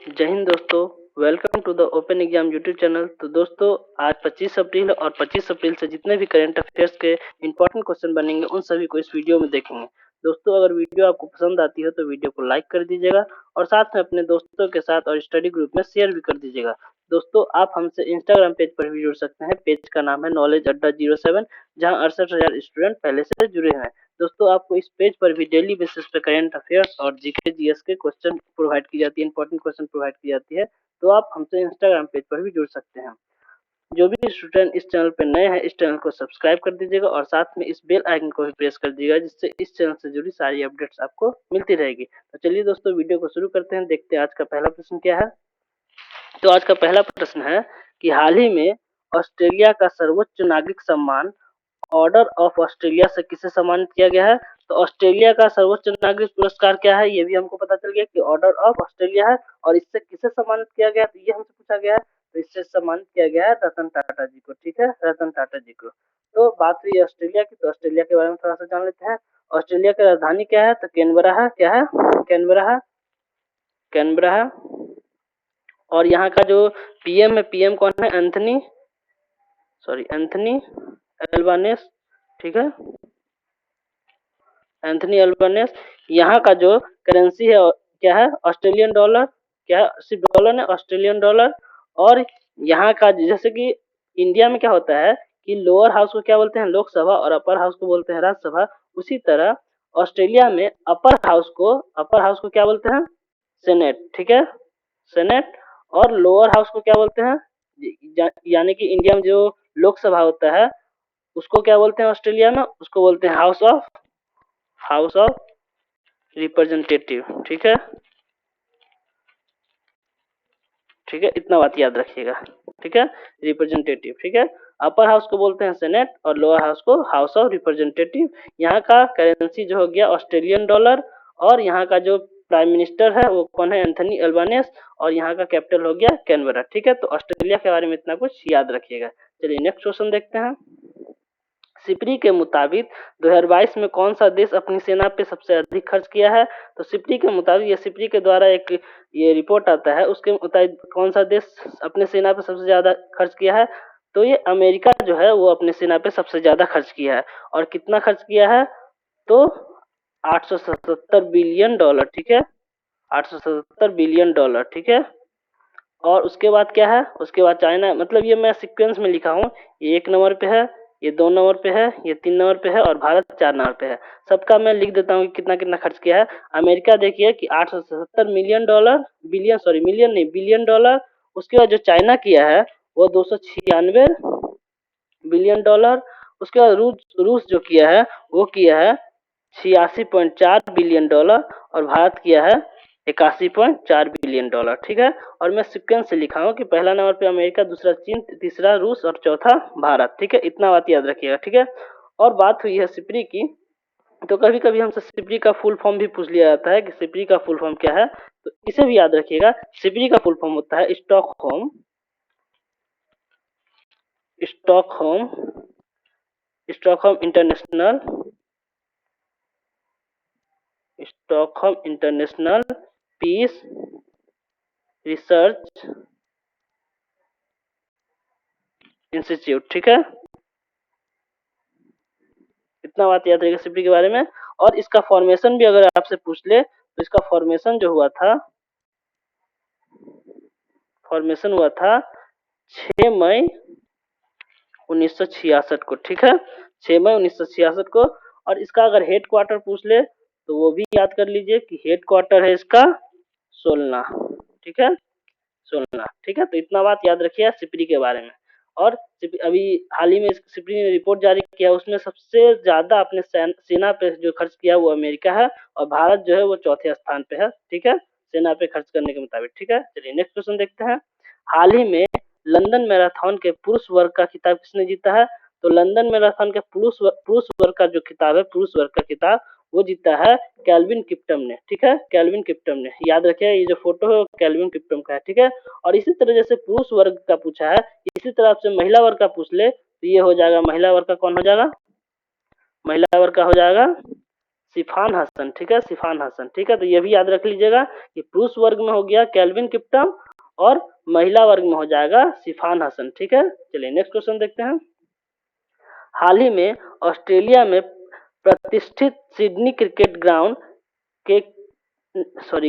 जय हिंद दोस्तों। Welcome to the open exam YouTube channel. तो दोस्तों आज 25 अप्रैल और 25 अप्रैल से जितने भी करंट अफेयर्स के इंपॉर्टेंट क्वेश्चन बनेंगे उन सभी को इस वीडियो में देखेंगे। दोस्तों अगर वीडियो आपको पसंद आती है तो वीडियो को लाइक कर दीजिएगा और साथ में अपने दोस्तों के साथ और स्टडी ग्रुप में शेयर भी कर दीजिएगा। दोस्तों आप हमसे इंस्टाग्राम पेज पर भी जुड़ सकते हैं। पेज का नाम है नॉलेज अड्डा 07, जहाँ 68,000 स्टूडेंट पहले से जुड़े हैं। दोस्तों आपको इस पेज पर भी डेली बेसिस पे करंट अफेयर्स और जीके जीएस के क्वेश्चन प्रोवाइड की जाती है, इंपॉर्टेंट क्वेश्चन प्रोवाइड की जाती है। तो आप हमसे इंस्टाग्राम पेज पर भी जुड़ सकते हैं। जो भी स्टूडेंट इस चैनल पर नए हैं इस चैनल को सब्सक्राइब कर दीजिएगा और साथ में इस बेल आइकन को भी प्रेस कर दीजिएगा, जिससे इस चैनल से जुड़ी सारी अपडेट्स आपको मिलती रहेगी। तो चलिए दोस्तों वीडियो को शुरू करते हैं। देखते हैं आज का पहला प्रश्न क्या है। तो आज का पहला प्रश्न है कि हाल ही में ऑस्ट्रेलिया का सर्वोच्च नागरिक सम्मान ऑर्डर ऑफ ऑस्ट्रेलिया से किसे सम्मानित किया गया है। तो ऑस्ट्रेलिया का सर्वोच्च नागरिक पुरस्कार क्या है, ये भी हमको पता चल गया कि ऑर्डर ऑफ ऑस्ट्रेलिया है। और इससे किसे सम्मानित किया गया तो ये हमसे पूछा गया है। तो इससे सम्मानित किया गया है रतन टाटा जी को। ठीक है, रतन टाटा जी को। तो बात हुई ऑस्ट्रेलिया की, तो ऑस्ट्रेलिया के बारे में थोड़ा सा जान लेते हैं। ऑस्ट्रेलिया की राजधानी क्या है, तो कैनबरा है। क्या है, कैनबरा है, कैनबरा है। और यहाँ का जो पीएम है, पीएम कौन है, एंथनी एल्बानेस। ठीक है, एंथनी अल्बनेस। यहाँ का जो करेंसी है क्या है, ऑस्ट्रेलियन डॉलर। क्या है, सिर्फ डॉलर है, ऑस्ट्रेलियन डॉलर। और यहाँ का जैसे कि इंडिया में क्या होता है कि लोअर हाउस को क्या बोलते हैं, लोकसभा, और अपर हाउस को बोलते हैं राज्यसभा। उसी तरह ऑस्ट्रेलिया में अपर हाउस को क्या बोलते हैं, सेनेट। ठीक है, सेनेट। और लोअर हाउस को क्या बोलते हैं, यानी कि इंडिया में जो लोकसभा होता है उसको क्या बोलते हैं, ऑस्ट्रेलिया में उसको बोलते हैं हाउस ऑफ रिप्रेजेंटेटिव। ठीक है, ठीक है, इतना बात याद रखिएगा। ठीक है, रिप्रेजेंटेटिव। ठीक है, अपर हाउस को बोलते हैं सेनेट और लोअर हाउस को हाउस ऑफ रिप्रेजेंटेटिव। यहाँ का करेंसी जो हो गया ऑस्ट्रेलियन डॉलर। और यहाँ का जो प्राइम मिनिस्टर है वो कौन है, एंथनी अल्बानेस। और यहाँ का कैपिटल हो गया कैनबरा। ठीक है, तो ऑस्ट्रेलिया के बारे में इतना कुछ याद रखिएगा। चलिए नेक्स्ट क्वेश्चन देखते हैं। सिप्री के मुताबिक 2022 में कौन सा देश अपनी सेना पे सबसे अधिक खर्च किया है। तो सिप्री के मुताबिक, ये सिप्री के द्वारा एक ये रिपोर्ट आता है, उसके मुताबिक कौन सा देश अपने सेना पे सबसे ज्यादा खर्च किया है। तो ये अमेरिका जो है वो अपने सेना पे सबसे ज्यादा खर्च किया है। और कितना खर्च किया है, तो 877 बिलियन डॉलर। ठीक है, 877 बिलियन डॉलर। ठीक है। और उसके बाद क्या है, उसके बाद चाइना, मतलब ये मैं सीक्वेंस में लिखा हूँ। ये 1 नंबर पे है, ये 2 नंबर पे है, ये 3 नंबर पे है और भारत 4 नंबर पे है। सबका मैं लिख देता हूँ कि कितना कितना खर्च किया है। अमेरिका देखिए कि 877 मिलियन डॉलर, मिलियन नहीं, बिलियन डॉलर। उसके बाद जो चाइना किया है वो 296 बिलियन डॉलर। उसके बाद रूस जो किया है वो किया है 86.4 बिलियन डॉलर। और भारत किया है 81.4 बिलियन डॉलर। ठीक है, और मैं सीक्वेंस से लिखा हूँ कि पहला नंबर पे अमेरिका, दूसरा चीन, तीसरा रूस और चौथा भारत। ठीक है, इतना बात याद रखिएगा। ठीक है, और बात हुई है सिप्री की, तो कभी कभी हमसे सिप्री का फुल फॉर्म भी पूछ लिया जाता है कि सिप्री का फुल फॉर्म क्या है। तो इसे भी याद रखिएगा। सिप्री का फुल फॉर्म होता है Stockholm Stockholm Stockholm international Stockholm international peace research institute. ठीक है, इतना बात याद रहेगा सिप्री के बारे में। और इसका फॉर्मेशन भी अगर आपसे पूछ ले तो इसका फॉर्मेशन जो हुआ था, फॉर्मेशन हुआ था 6 मई 1966 को। ठीक है, 6 मई 1966 को। और इसका अगर हेड क्वार्टर पूछ ले तो वो भी याद कर लीजिए कि हेड क्वार्टर है इसका सोलना। ठीक है, सोलना। ठीक है, तो इतना बात याद रखिए सिप्री के बारे में। और अभी हाल ही में सिप्री ने रिपोर्ट जारी किया, उसमें सबसे ज्यादा अपने सेना पे जो खर्च किया वो अमेरिका है और भारत जो है वो चौथे स्थान पे है। ठीक है, सेना पे खर्च करने के मुताबिक। ठीक है, चलिए नेक्स्ट क्वेश्चन देखते हैं। हाल ही में लंदन मैराथन के पुरुष वर्ग का खिताब किसने जीता है। तो लंदन मैराथन के पुरुष वर्ग का जो खिताब है, पुरुष वर्ग का खिताब वो जीता है कैल्विन किप्टम ने। ठीक है, कैल्विन किप्टम ने, याद रखिए ये जो फोटो है कैल्विन किप्टम का है। ठीक है, और इसी तरह जैसे पुरुष वर्ग का पूछा है, इसी तरह आपसे महिला वर्ग का पूछ ले तो ये हो जाएगा, महिला वर्ग का कौन हो जाएगा, महिला वर्ग का हो जाएगा सिफान हसन, ठीक है, सिफान हसन, ठीक है। तो ये भी याद रख लीजिएगा कि पुरुष वर्ग में हो गया केल्विन किप्टम और महिला वर्ग में हो जाएगा सिफान हसन, ठीक है। चलिए नेक्स्ट क्वेश्चन देखते हैं। हाल ही में ऑस्ट्रेलिया में प्रतिष्ठित सिडनी के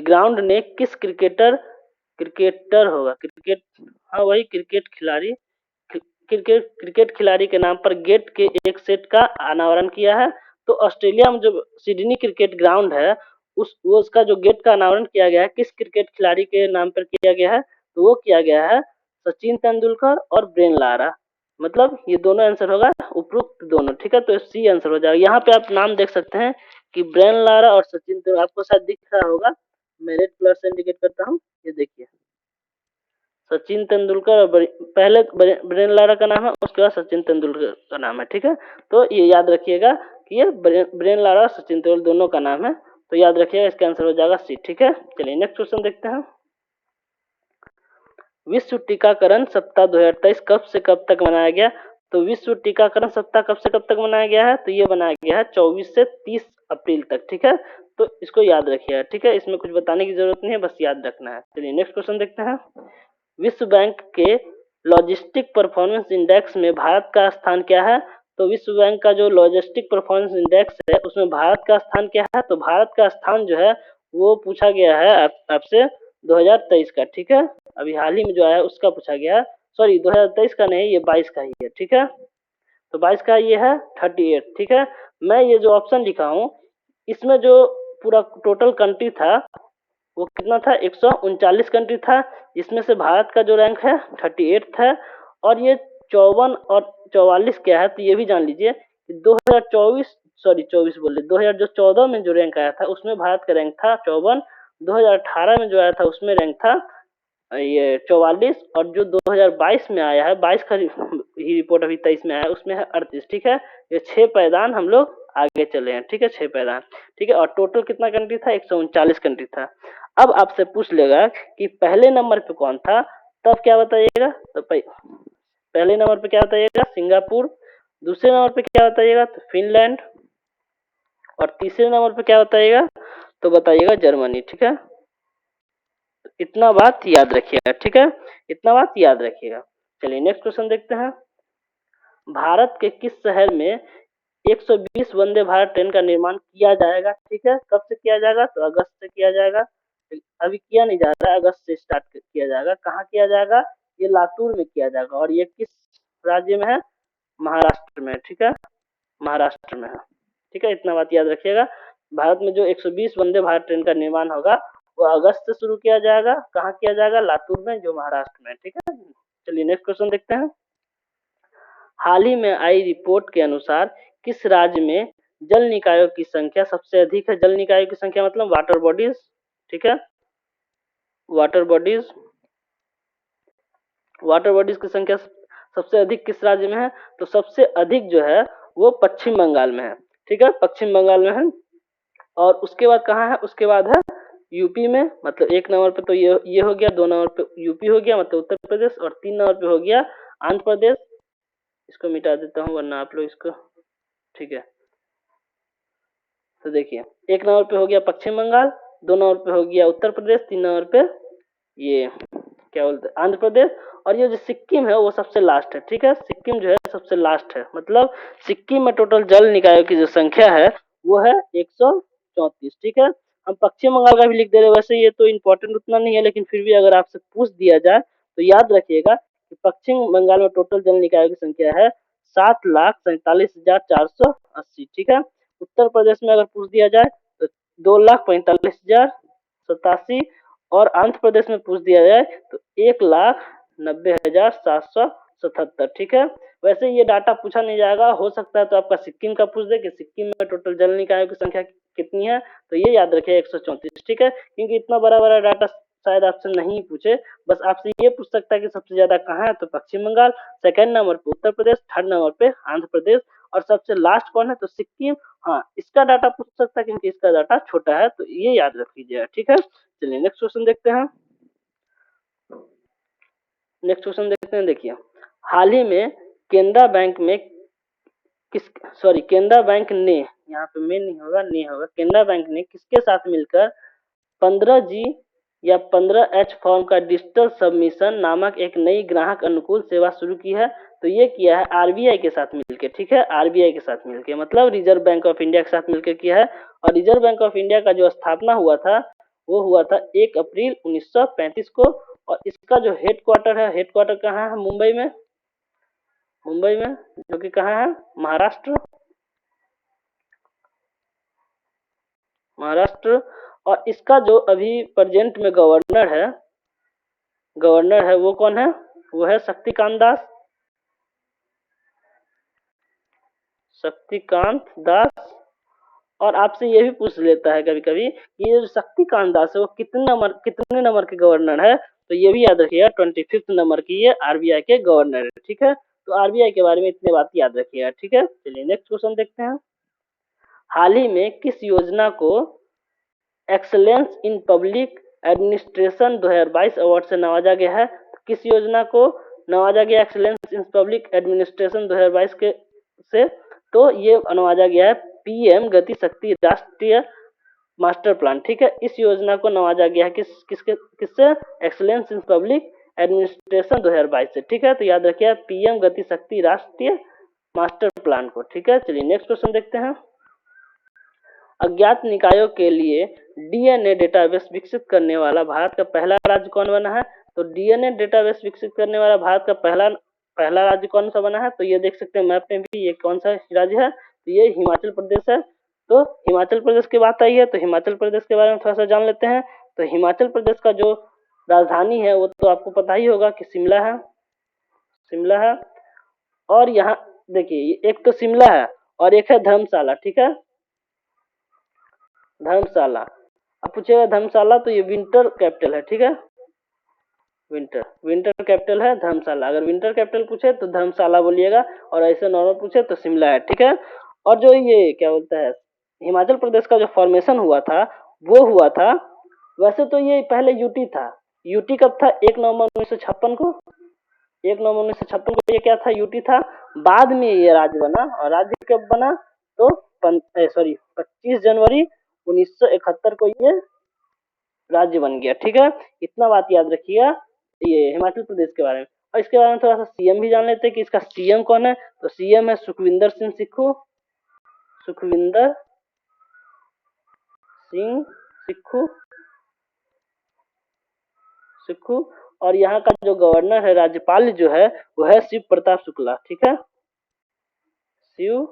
ग्राउंड ने किस क्रिकेटर होगा क्रिकेट हाँ वही क्रिकेट खिलाड़ी के नाम पर गेट के एक सेट का अनावरण किया है। तो ऑस्ट्रेलिया में जो सिडनी क्रिकेट ग्राउंड है उसका जो गेट का अनावरण किया गया है किस क्रिकेट खिलाड़ी के नाम पर किया गया है, तो वो किया गया है सचिन तेंदुलकर और ब्रेन लारा। मतलब ये दोनों आंसर होगा उपरोक्त दोनों, ठीक है। तो सी आंसर हो जाएगा। यहाँ पे आप नाम देख सकते हैं कि ब्रेन लारा और सचिन तेंदुलकर, आपको शायद दिख रहा होगा, मैं रेड कलर से इंडिकेट करता हूँ, ये देखिए सचिन तेंदुलकर और पहले ब्रेन लारा का नाम है, उसके बाद सचिन तेंदुलकर का नाम है, ठीक है। तो ये याद रखिएगा कि ये ब्रेन लारा और सचिन तेंदुलकर दोनों का नाम है, तो याद रखिएगा इसका आंसर हो जाएगा सी, ठीक है। चलिए नेक्स्ट क्वेश्चन देखते हैं। विश्व टीकाकरण सप्ताह 2023 कब से कब तक मनाया गया? तो विश्व टीकाकरण सप्ताह कब से कब तक मनाया गया है? तो ये बनाया गया है 24 से 30 अप्रैल तक, ठीक है। तो इसको याद रखिएगा, ठीक है, इसमें कुछ बताने की जरूरत नहीं है, बस याद रखना है। चलिए नेक्स्ट क्वेश्चन देखते हैं। विश्व बैंक के लॉजिस्टिक परफॉर्मेंस इंडेक्स में भारत का स्थान क्या है? तो विश्व बैंक का जो लॉजिस्टिक परफॉर्मेंस इंडेक्स है उसमें भारत का स्थान क्या है? तो भारत का स्थान जो है वो पूछा गया है आपसे 2023 का, ठीक है। अभी हाल ही में जो आया उसका पूछा गया है, सॉरी 2023 का नहीं, ये 22 का ही है, ठीक है। तो 22 का ये है 38, ठीक है। मैं ये जो ऑप्शन लिखा हूँ इसमें जो पूरा टोटल कंट्री था वो कितना था, 139 कंट्री था, जिसमें से भारत का जो रैंक है 38 है। और ये 54 और 44 क्या है, तो ये भी जान लीजिए कि 2024 सॉरी 24 बोल रहे 2014 में जो रैंक आया था उसमें भारत का रैंक था 54, 2018 में जो आया था उसमें रैंक था ये 44, और जो 2022 में आया है 22 का ही रिपोर्ट अभी 23 में आया है उसमें है 38, ठीक है। ये 6 पायदान हम लोग आगे चले हैं, ठीक है, 6 पायदान, ठीक है। और टोटल कितना कंट्री था, 139 कंट्री था। अब आपसे पूछ लेगा कि पहले नंबर पे कौन था, तब क्या बताइएगा? तो पहले नंबर पे क्या बताइएगा? सिंगापुर। दूसरे नंबर पे क्या बताइएगा? तो फिनलैंड। और तीसरे नंबर पे क्या बताइएगा? तो बताइएगा जर्मनी, ठीक है। इतना बात याद रखिएगा, ठीक है, इतना बात याद रखिएगा। चलिए नेक्स्ट क्वेश्चन देखते हैं। भारत के किस शहर में 120 वंदे भारत ट्रेन का निर्माण किया जाएगा, ठीक है। कब से किया जाएगा? तो अगस्त से किया जाएगा, अभी किया नहीं जा रहा है, अगस्त से स्टार्ट किया जाएगा। कहाँ किया जाएगा? ये लातूर में किया जाएगा। और ये किस राज्य में है? महाराष्ट्र में, ठीक है, महाराष्ट्र में है, ठीक है। इतना बात याद रखिएगा। भारत में जो 120 वंदे भारत ट्रेन का निर्माण होगा वो अगस्त से शुरू किया जाएगा। कहाँ किया जाएगा? लातूर में, जो महाराष्ट्र में, ठीक है। चलिए नेक्स्ट क्वेश्चन देखते हैं। हाल ही में आई रिपोर्ट के अनुसार किस राज्य में जल निकायों की संख्या सबसे अधिक है? जल निकायों की संख्या मतलब वाटर बॉडीज, ठीक है, वाटर बॉडीज की संख्या सबसे अधिक किस राज्य में है? तो सबसे अधिक जो है वो पश्चिम बंगाल में है, ठीक है, पश्चिम बंगाल में है। और उसके बाद कहाँ है? उसके बाद है यूपी में, मतलब एक नंबर पे तो ये हो गया, 2 नंबर पे यूपी हो गया मतलब उत्तर प्रदेश, और 3 नंबर पे हो गया आंध्र प्रदेश। इसको मिटा देता हूँ वरना आप लोग इसको, ठीक है। तो देखिए एक नंबर पे हो गया पश्चिम बंगाल, 2 नंबर पे हो गया उत्तर प्रदेश, 3 नंबर पे ये क्या बोलते हैं आंध्र प्रदेश, और ये जो सिक्किम है वो सबसे लास्ट है, ठीक है। सिक्किम जो है सबसे लास्ट है, मतलब सिक्किम में टोटल जल निकायों की जो संख्या है वो है 134, ठीक है। हम पश्चिम बंगाल का भी लिख दे रहे हैं, वैसे ये तो इम्पोर्टेंट उतना नहीं है, लेकिन फिर भी अगर आपसे पूछ दिया जाए तो याद रखिएगा कि पश्चिम बंगाल में टोटल जल निकायों की संख्या है 7,47,480, ठीक है। उत्तर प्रदेश में अगर पूछ दिया जाए तो 2,45,087, और आंध्र प्रदेश में पूछ दिया जाए तो 1,90,777, ठीक है। वैसे ये डाटा पूछा नहीं जाएगा, हो सकता है तो आपका सिक्किम का पूछ दे कि सिक्किम में टोटल जल निकायों की संख्या कितनी है, तो ये याद रखिए 134, ठीक है। क्योंकि इतना बड़ा बड़ा डाटा शायद आपसे नहीं पूछे, बस आपसे ये पूछ सकता है कि सबसे ज्यादा कहाँ है, तो पश्चिम बंगाल, सेकंड नंबर पे उत्तर प्रदेश, थर्ड नंबर पे आंध्र प्रदेश, और सबसे लास्ट कौन है? तो सिक्किम। हाँ, इसका डाटा पूछ सकता है क्योंकि इसका डाटा छोटा है, तो ये याद रख लीजिएगा, ठीक है। चलिए नेक्स्ट क्वेश्चन देखते हैं। देखिए हाल ही में केनरा बैंक ने यहाँ पे में नहीं होगा, नहीं होगा। केनरा बैंक ने किसके साथ मिलकर 15G या 15H फॉर्म का डिजिटल सबमिशन नामक एक नई ग्राहक अनुकूल सेवा शुरू की है? तो ये किया है आरबीआई के साथ मिलकर, ठीक है, आरबीआई के साथ मिलकर, मतलब रिजर्व बैंक ऑफ इंडिया के साथ मिलकर किया है। और रिजर्व बैंक ऑफ इंडिया का जो स्थापना हुआ था वो हुआ था 1 अप्रैल 1935 को। और इसका जो हेडक्वार्टर है, हेडक्वार्टर कहाँ है? मुंबई में, मुंबई में, जो कि कहाँ है? महाराष्ट्र, महाराष्ट्र। और इसका जो अभी प्रेजेंट में गवर्नर है वो कौन है? वो है शक्तिकांत दास, शक्तिकांत दास। और आपसे ये भी पूछ लेता है कभी कभी कि ये जो शक्तिकांत दास है वो कितने नंबर के गवर्नर है? तो ये भी याद रखिएगा 25th नंबर की ये आरबीआई के गवर्नर है, ठीक है। तो आरबीआई के बारे में इतने बात याद रखिएगा, ठीक है। चलिए नेक्स्ट क्वेश्चन देखते हैं। हाल ही में किस योजना को excellence in public administration 2022 award से नवाजा गया है? किस योजना को नवाजा गया एक्सलेंस इन पब्लिक एडमिनिस्ट्रेशन 2022 के से? तो ये नवाजा गया है पीएम गति शक्ति राष्ट्रीय मास्टर प्लान, ठीक है। इस योजना को नवाजा गया है किससे? एक्सलेंस इन पब्लिक एडमिनिस्ट्रेशन 2022 से, ठीक है। तो याद रखिए पीएम गति शक्ति राष्ट्रीय मास्टर प्लान को, ठीक है। चलिए नेक्स्ट क्वेश्चन देखते हैं। अज्ञात निकायों के लिए डीएनए डेटाबेस विकसित करने वाला भारत का पहला राज्य कौन बना है? तो डीएनए डेटाबेस विकसित करने वाला भारत का पहला राज्य कौन सा बना है? तो ये देख सकते हैं मैप में भी, ये कौन सा राज्य है? तो ये हिमाचल प्रदेश है। तो हिमाचल प्रदेश की बात आई है तो हिमाचल प्रदेश के बारे में थोड़ा सा जान लेते हैं। तो हिमाचल प्रदेश का जो राजधानी है वो तो आपको पता ही होगा कि शिमला है, शिमला है। और यहाँ देखिए एक तो शिमला है और एक है धर्मशाला, ठीक है, धर्मशाला। अब पूछेगा धर्मशाला तो ये विंटर कैपिटल है, ठीक है, विंटर कैपिटल है धर्मशाला। अगर विंटर कैपिटल पूछे तो धर्मशाला बोलिएगा और ऐसे नॉर्मल पूछे तो शिमला है, ठीक है। और जो ये क्या बोलता है हिमाचल प्रदेश का जो फॉर्मेशन हुआ था वो हुआ था, वैसे तो ये पहले यूटी था। यूटी कब था? 1 नवंबर 1956 को, 1 नवंबर 1956 को ये क्या था? यूटी था। बाद में ये राज्य बना। और राज्य कब बना? तो 25 जनवरी 1971 को ये राज्य बन गया, ठीक है। इतना बात याद रखिएगा ये हिमाचल प्रदेश के बारे में। और इसके बारे में थोड़ा सा सीएम भी जान लेते हैं कि इसका सीएम कौन है। तो सीएम है सुखविंदर सिंह सिक्खू, सुखविंदर सिंह सिक्खू, सिक्खू। और यहाँ का जो गवर्नर है, राज्यपाल जो है वो है शिव प्रताप शुक्ला, ठीक है, शिव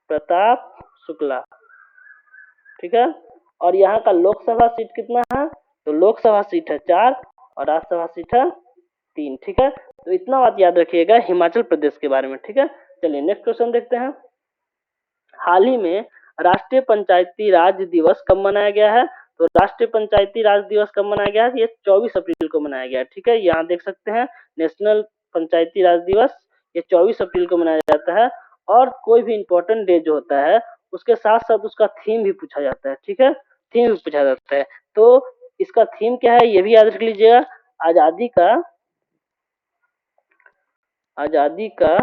प्रताप शुक्ला, ठीक है। और यहाँ का लोकसभा सीट कितना है? तो लोकसभा सीट है 4 और राज्यसभा सीट है 3, ठीक है। तो इतना बात याद रखिएगा हिमाचल प्रदेश के बारे में, ठीक है। चलिए नेक्स्ट क्वेश्चन देखते हैं। हाल ही में राष्ट्रीय पंचायती राज दिवस कब मनाया गया है? तो राष्ट्रीय पंचायती राज दिवस कब मनाया गया है? ये 24 अप्रैल को मनाया गया है, ठीक है। यहाँ देख सकते हैं नेशनल पंचायती राज दिवस ये 24 अप्रैल को मनाया जाता है। और कोई भी इम्पोर्टेंट डे जो होता है उसके साथ साथ उसका थीम भी पूछा जाता है, ठीक है, थीम भी पूछा जाता है। तो इसका थीम क्या है ये भी याद रख लीजिएगा। आजादी का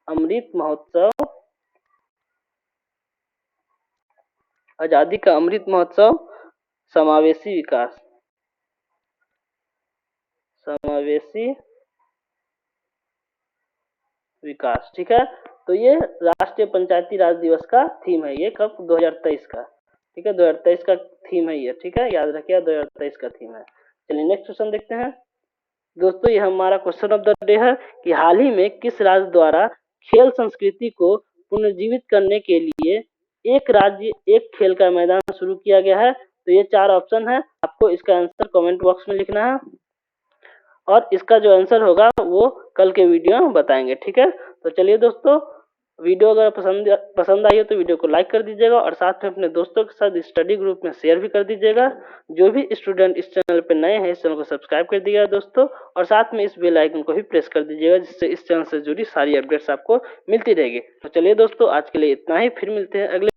अमृत महोत्सव, आजादी का अमृत महोत्सव समावेशी विकास, समावेशी विकास, ठीक है। तो ये राष्ट्रीय पंचायती राज दिवस का थीम है। ये कब? 2023 का, ठीक है, 2023 का थीम है ये, ठीक है, याद रखिए 2023 का थीम है। चलिए नेक्स्ट क्वेश्चन देखते हैं। दोस्तों ये हमारा क्वेश्चन ऑफ द डे है कि हाल ही में किस राज्य द्वारा खेल संस्कृति को पुनर्जीवित करने के लिए एक राज्य एक खेल का मैदान शुरू किया गया है? तो ये 4 ऑप्शन है, आपको इसका आंसर कमेंट बॉक्स में लिखना है और इसका जो आंसर होगा वो कल के वीडियो में बताएंगे, ठीक है। तो चलिए दोस्तों, वीडियो अगर पसंद आई हो तो वीडियो को लाइक कर दीजिएगा और साथ में अपने दोस्तों के साथ स्टडी ग्रुप में शेयर भी कर दीजिएगा। जो भी स्टूडेंट इस चैनल पर नए हैं इस चैनल को सब्सक्राइब कर दीजिएगा दोस्तों, और साथ में इस बेल आइकन को भी प्रेस कर दीजिएगा जिससे इस चैनल से जुड़ी सारी अपडेट्स आपको मिलती रहेगी। तो चलिए दोस्तों आज के लिए इतना ही, फिर मिलते हैं अगले